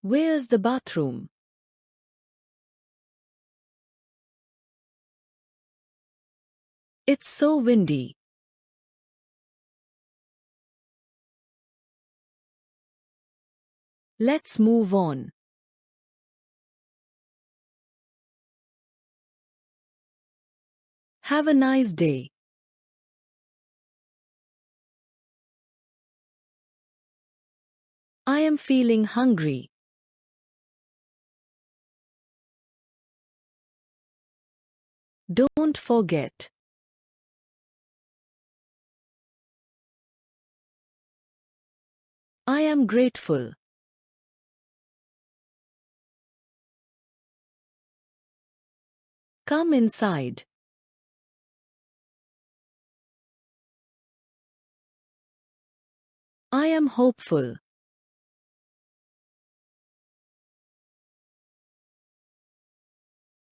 Where's the bathroom? It's so windy. Let's move on. Have a nice day. I am feeling hungry. Don't forget. I am grateful. Come inside. I am hopeful.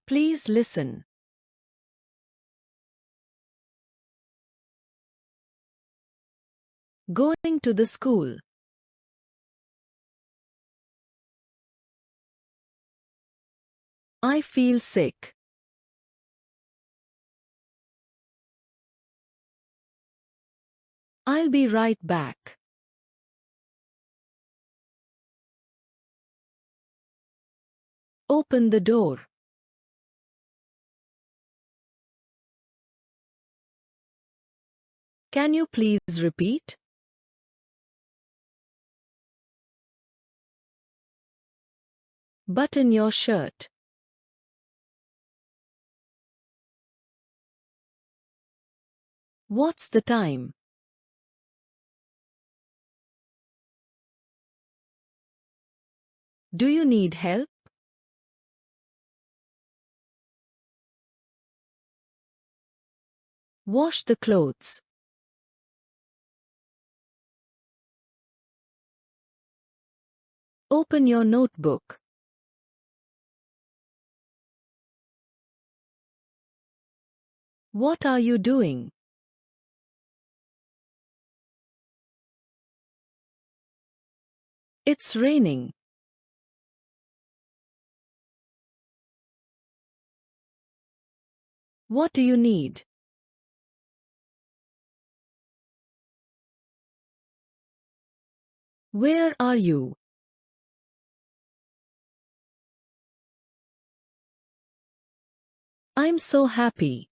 Please listen. Going to the school. I feel sick. I'll be right back. Open the door. Can you please repeat? Button your shirt. What's the time? Do you need help? Wash the clothes. Open your notebook. What are you doing? It's raining. What do you need? Where are you? I'm so happy.